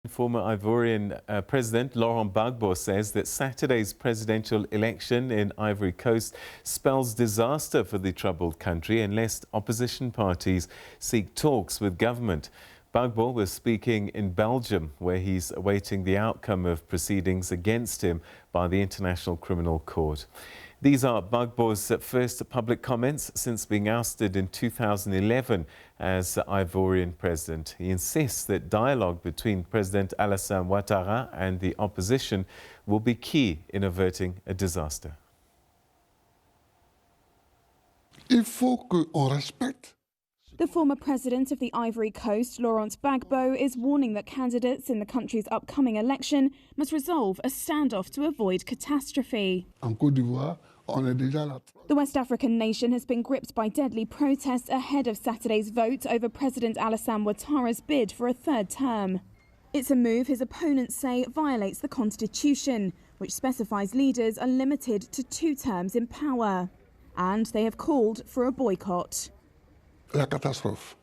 Former Ivorian President Laurent Gbagbo says that Saturday's presidential election in Ivory Coast spells disaster for the troubled country unless opposition parties seek talks with government. Gbagbo was speaking in Belgium, where he's awaiting the outcome of proceedings against him by the International Criminal Court. These are Gbagbo's first public comments since being ousted in 2011 as Ivorian president. He insists that dialogue between President Alassane Ouattara and the opposition will be key in averting a disaster. Il faut qu'on respecte. The former president of the Ivory Coast, Laurent Gbagbo, is warning that candidates in the country's upcoming election must resolve a standoff to avoid catastrophe. En Côte d'Ivoire, on est déjà là. The West African nation has been gripped by deadly protests ahead of Saturday's vote over President Alassane Ouattara's bid for a third term. It's a move his opponents say violates the constitution, which specifies leaders are limited to 2 terms in power. And they have called for a boycott. La catastrophe.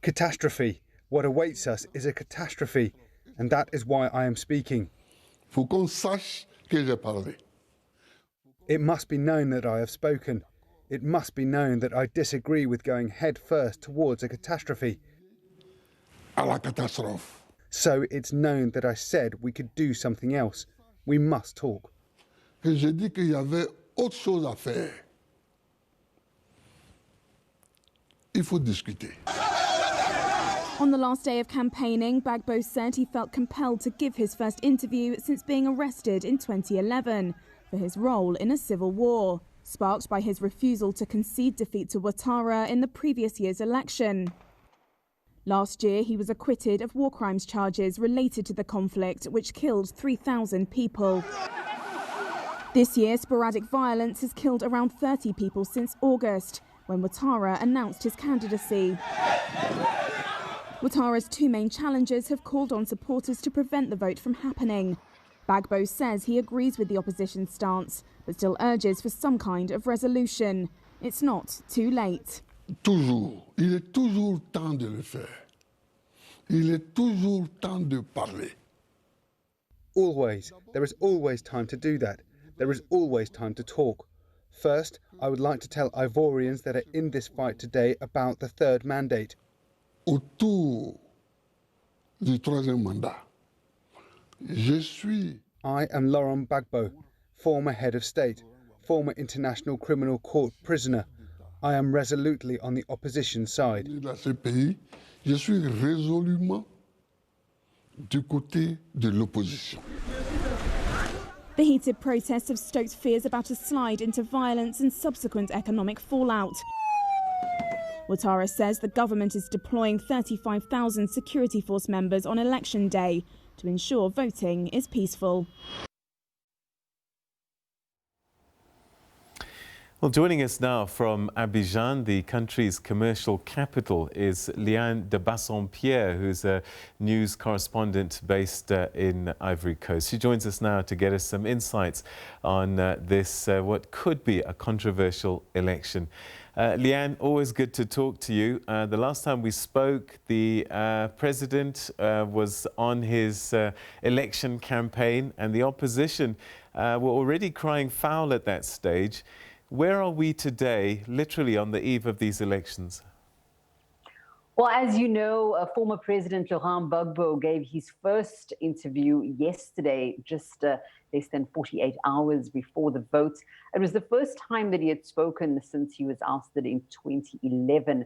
Catastrophe. What awaits us is a catastrophe, and that is why I am speaking. Faut qu'on sache que j'ai parlé. It must be known that I have spoken. It must be known that I disagree with going head first towards a catastrophe. À la catastrophe. So it's known that I said we could do something else. We must talk. Que j'ai dit qu'il y avait autre chose à faire. Il faut discuter. On the last day of campaigning, Gbagbo said he felt compelled to give his first interview since being arrested in 2011 for his role in a civil war, sparked by his refusal to concede defeat to Ouattara in the previous year's election. Last year, he was acquitted of war crimes charges related to the conflict, which killed 3,000 people. This year, sporadic violence has killed around 30 people since August, when Ouattara announced his candidacy. Ouattara's 2 main challengers have called on supporters to prevent the vote from happening. Gbagbo says he agrees with the opposition's stance, but still urges for some kind of resolution. It's not too late. Toujours. Il est toujours temps de le faire. Il est toujours temps de parler. Always. There is always time to do that. There is always time to talk. First, I would like to tell Ivorians that are in this fight today about the third mandate. Autour du troisième mandat, I am Laurent Gbagbo, former head of state, former International Criminal Court prisoner. I am resolutely on the opposition side. Je suis résolument du côté de l'opposition. The heated protests have stoked fears about a slide into violence and subsequent economic fallout. Ouattara says the government is deploying 35,000 security force members on election day to ensure voting is peaceful. Well, joining us now from Abidjan, the country's commercial capital, is Leanne de Bassompierre, who's a news correspondent based in Ivory Coast. She joins us now to get us some insights on this, what could be a controversial election. Leanne, always good to talk to you. The last time we spoke, the president was on his election campaign, and the opposition were already crying foul at that stage. Where are we today, literally on the eve of these elections? Well, as you know, former President Laurent Gbagbo gave his first interview yesterday, just less than 48 hours before the vote. It was the first time that he had spoken since he was ousted in 2011.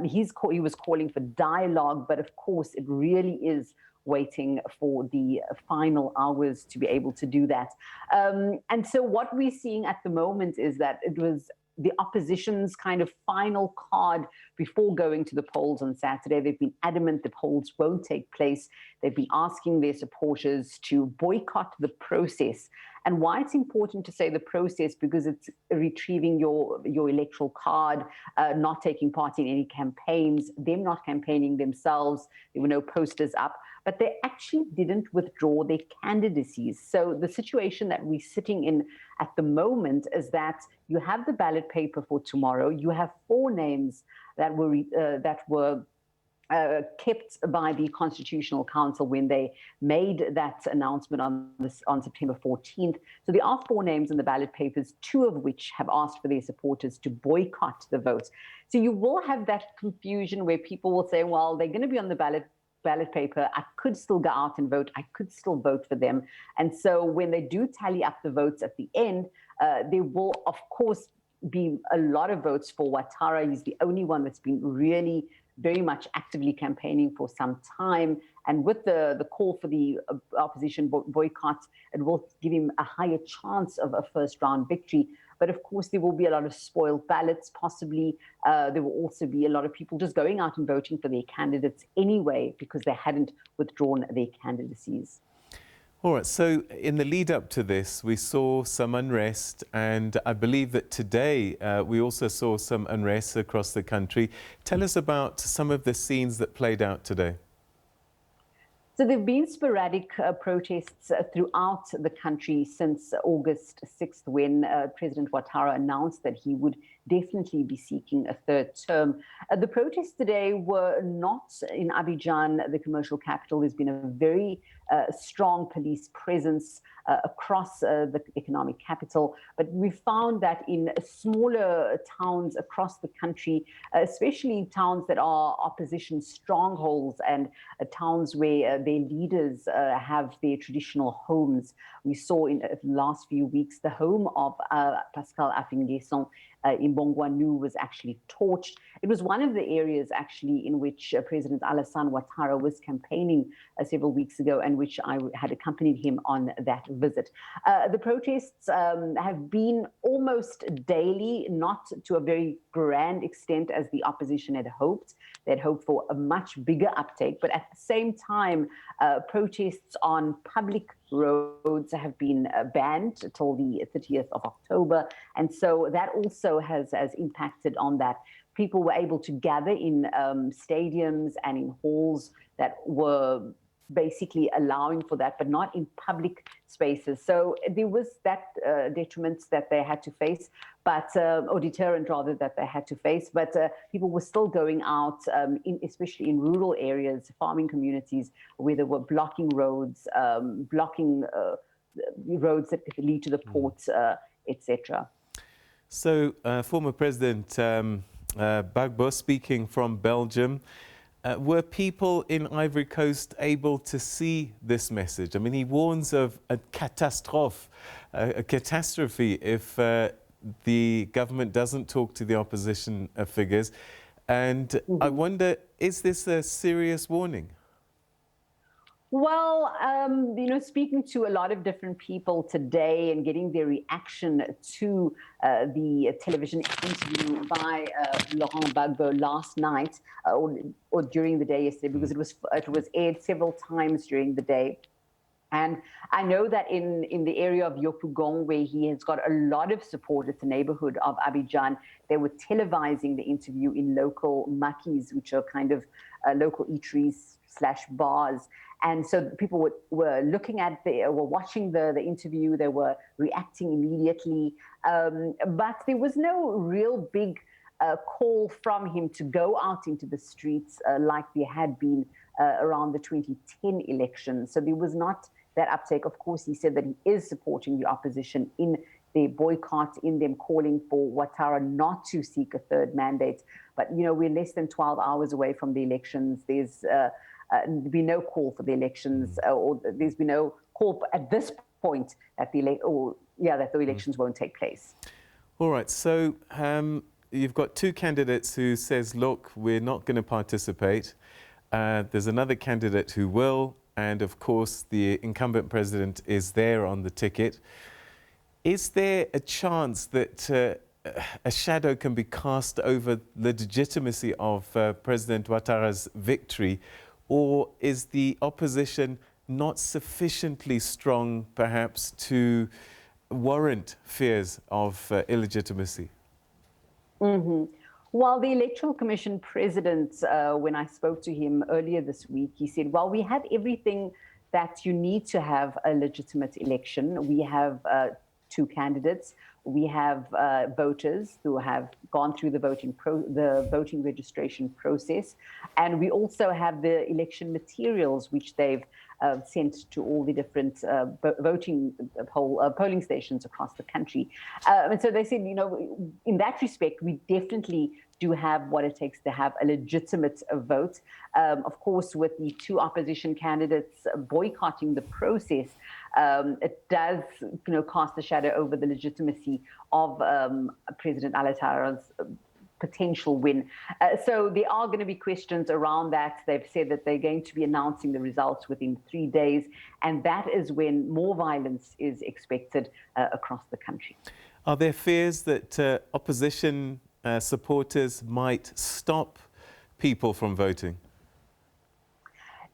He was calling for dialogue, but of course, it really is waiting for the final hours to be able to do that. And so what we're seeing at the moment is that it was the opposition's kind of final card before going to the polls on Saturday. They've been adamant the polls won't take place. They've been asking their supporters to boycott the process. And why it's important to say the process, because it's retrieving your electoral card, not taking part in any campaigns, them not campaigning themselves. There were no posters up, but they actually didn't withdraw their candidacies. So the situation that we're sitting in at the moment is that you have the ballot paper for tomorrow. You have 4 names that were kept by the Constitutional Council when they made that announcement on September 14th. So there are 4 names in the ballot papers, 2 of which have asked for their supporters to boycott the vote. So you will have that confusion where people will say, well, they're going to be on the ballot paper. I could still go out and vote. I could still vote for them. And so when they do tally up the votes at the end, there will, of course, be a lot of votes for Ouattara. He's the only one that's been really very much actively campaigning for some time. And with the call for the opposition boycott, it will give him a higher chance of a first-round victory. But of course, there will be a lot of spoiled ballots, possibly. There will also be a lot of people just going out and voting for their candidates anyway because they hadn't withdrawn their candidacies. All right, so in the lead up to this, we saw some unrest, and I believe that today we also saw some unrest across the country. Tell us about some of the scenes that played out today. So there have been sporadic protests throughout the country since August 6th, when President Ouattara announced that he would definitely be seeking a 3rd term. The protests today were not in Abidjan, the commercial capital. There's been a very strong police presence across the economic capital. But we found that in smaller towns across the country, especially towns that are opposition strongholds and towns where their leaders have their traditional homes. We saw in the last few weeks the home of Pascal Affingesson in Bongwanou was actually torched. It was one of the areas actually in which President Alassane Ouattara was campaigning several weeks ago, and which I had accompanied him on that visit. The protests have been almost daily, not to a very grand extent as the opposition had hoped. They'd hoped for a much bigger uptake, but at the same time, protests on public roads have been banned till the 30th of October. And so that also has impacted on that. People were able to gather in stadiums and in halls that were basically allowing for that, but not in public spaces. So there was that detriment that they had to face, but or deterrent rather that they had to face. But people were still going out, especially in rural areas, farming communities, where they were blocking roads, roads that could lead to the ports, etc. So, former President Gbagbo speaking from Belgium. Were people in Ivory Coast able to see this message? I mean, he warns of a catastrophe if the government doesn't talk to the opposition figures. And I wonder, is this a serious warning? Well, speaking to a lot of different people today and getting their reaction to the television interview by Laurent Gbagbo last night or during the day yesterday, because it was aired several times during the day. And I know that in the area of Yopougon, where he has got a lot of support, it's a neighborhood of Abidjan, they were televising the interview in local makis, which are kind of local eateries/bars. And so people were looking at were watching the interview, they were reacting immediately. But there was no real big call from him to go out into the streets like there had been around the 2010 elections. So there was not that uptake. Of course, he said that he is supporting the opposition in their boycott, in them calling for Ouattara not to seek a 3rd mandate. But, we're less than 12 hours away from the elections. There's been no call for the elections, or there's been no call at this point that the elections won't take place. All right. So you've got 2 candidates who says, look, we're not going to participate. There's another candidate who will. And of course, the incumbent president is there on the ticket. Is there a chance that a shadow can be cast over the legitimacy of President Ouattara's victory? Or is the opposition not sufficiently strong, perhaps, to warrant fears of illegitimacy? Well, the Electoral Commission president, when I spoke to him earlier this week, he said, well, we have everything that you need to have a legitimate election. We have 2 candidates. We have voters who have gone through the voting registration process, and we also have the election materials which they've sent to all the different polling stations across the country. And so they said, in that respect, we definitely do have what it takes to have a legitimate vote. Of course, with the two opposition candidates boycotting the process, it does, cast a shadow over the legitimacy of President Ouattara's potential win. So there are going to be questions around that. They've said that they're going to be announcing the results within 3 days, and that is when more violence is expected across the country. Are there fears that opposition supporters might stop people from voting?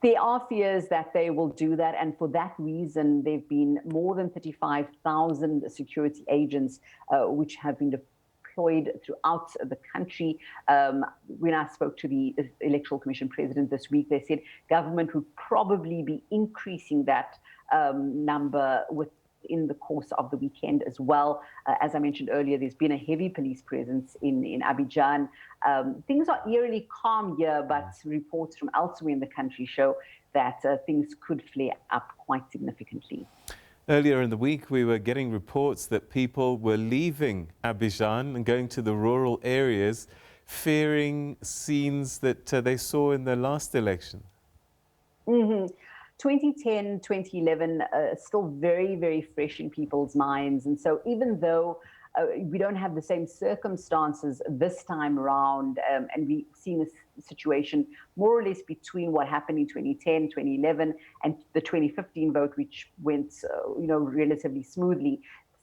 There are fears that they will do that, and for that reason, there have been more than 35,000 security agents which have been deployed throughout the country. When I spoke to the Electoral Commission president this week, they said government would probably be increasing that number in the course of the weekend as well. As I mentioned earlier, there's been a heavy police presence in Abidjan. Things are eerily calm here, but reports from elsewhere in the country show that things could flare up quite significantly. Earlier in the week, we were getting reports that people were leaving Abidjan and going to the rural areas, fearing scenes that they saw in the last election. 2010, 2011, still very, very fresh in people's minds. And so even though we don't have the same circumstances this time around, and we've seen a situation more or less between what happened in 2010, 2011, and the 2015 vote, which went, relatively smoothly,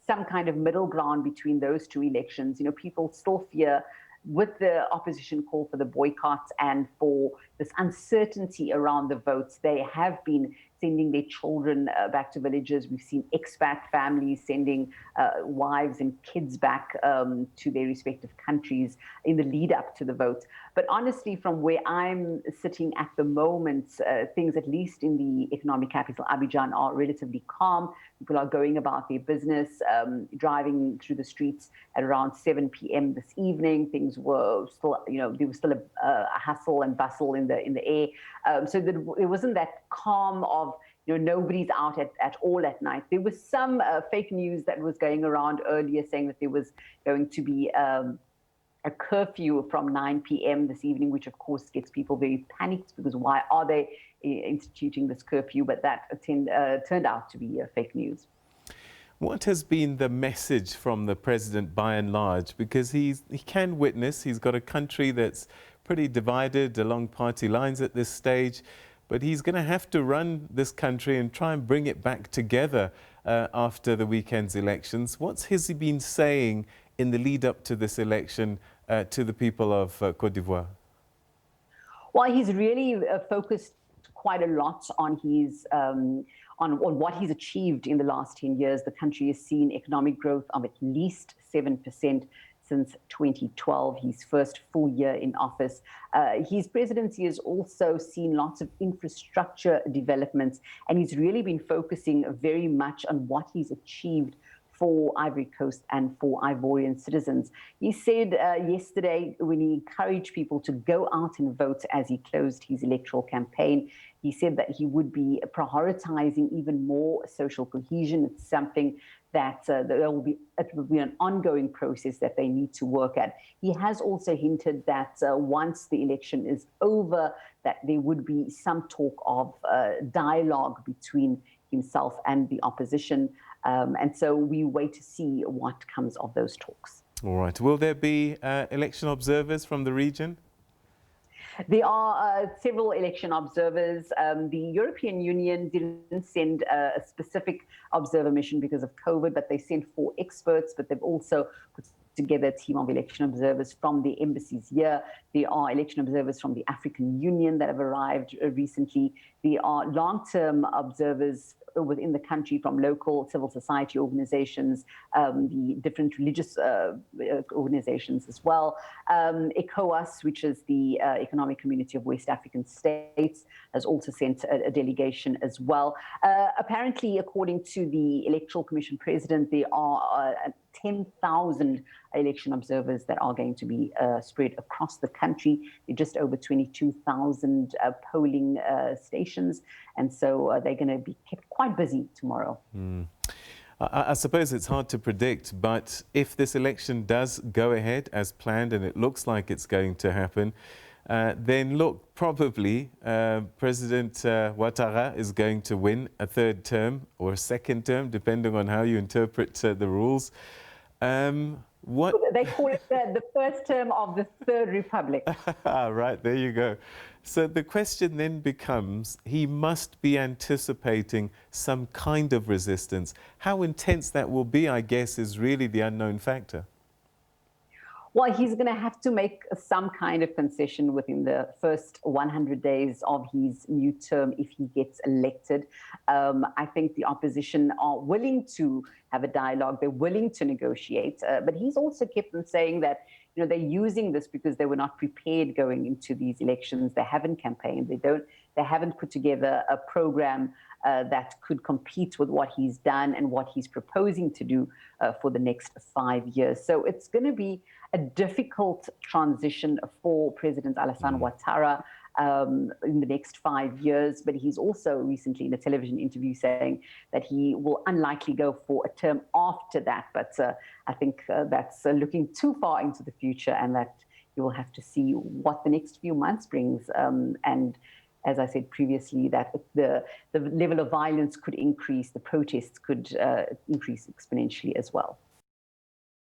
some kind of middle ground between those two elections. People still fear, with the opposition call for the boycotts and for this uncertainty around the votes, they have been sending their children back to villages. We've seen expat families sending wives and kids back to their respective countries in the lead up to the vote. But honestly, from where I'm sitting at the moment, things, at least in the economic capital, Abidjan, are relatively calm. People are going about their business, driving through the streets at around 7 p.m. this evening. Things were still, there was still a hustle and bustle in the air. So that it wasn't that calm of, nobody's out at all at night. There was some fake news that was going around earlier saying that there was going to be a curfew from 9 p.m. this evening, which of course gets people very panicked, because why are they instituting this curfew? But that turned out to be fake news. What has been the message from the president by and large? Because he can witness, he's got a country that's pretty divided along party lines at this stage, but he's going to have to run this country and try and bring it back together after the weekend's elections. What has he been saying in the lead up to this election to the people of Côte d'Ivoire? Well, he's really focused quite a lot on his on what he's achieved in the last 10 years. The country has seen economic growth of at least 7% since 2012, his first full year in office. His presidency has also seen lots of infrastructure developments, and he's really been focusing very much on what he's achieved for Ivory Coast and for Ivorian citizens. He said yesterday, when he encouraged people to go out and vote as he closed his electoral campaign, he said that he would be prioritizing even more social cohesion. It's something that it will be an ongoing process that they need to work at. He has also hinted that once the election is over, that there would be some talk of dialogue between himself and the opposition. And so we wait to see what comes of those talks. All right. Will there be election observers from the region? There are several election observers. The European Union didn't send a specific observer mission because of COVID, but they sent 4 experts, but they've also put together a team of election observers from the embassies here. There are election observers from the African Union that have arrived recently. There are long-term observers within the country, from local civil society organizations, the different religious organizations as well. ECOWAS, which is the Economic Community of West African States, has also sent a delegation as well. Apparently, according to the Electoral Commission president, there are 10,000 election observers that are going to be spread across the country. There are just over 22,000 polling stations, and so they're going to be kept quite busy tomorrow. I suppose it's hard to predict, but if this election does go ahead as planned, and it looks like it's going to happen, then look, probably President Ouattara is going to win a third term or a second term, depending on how you interpret the rules. What they call it the first term of the Third Republic. Right, there you go. So the question then becomes, he must be anticipating some kind of resistance. How intense that will be, I guess, is really the unknown factor. Well, he's going to have to make some kind of concession within the first 100 days of his new term if he gets elected. I think the opposition are willing to have a dialogue. They're willing to negotiate. But he's also kept on saying that, you know, they're using this because they were not prepared going into these elections. They haven't campaigned. They haven't put together a program that could compete with what he's done and what he's proposing to do for the next 5 years. So it's going to be a difficult transition for President Alassane Ouattara in the next 5 years. But he's also recently in a television interview saying that he will unlikely go for a term after that. But I think that's looking too far into the future, and that you will have to see what the next few months brings. And as I said previously, that the level of violence could increase, the protests could increase exponentially as well.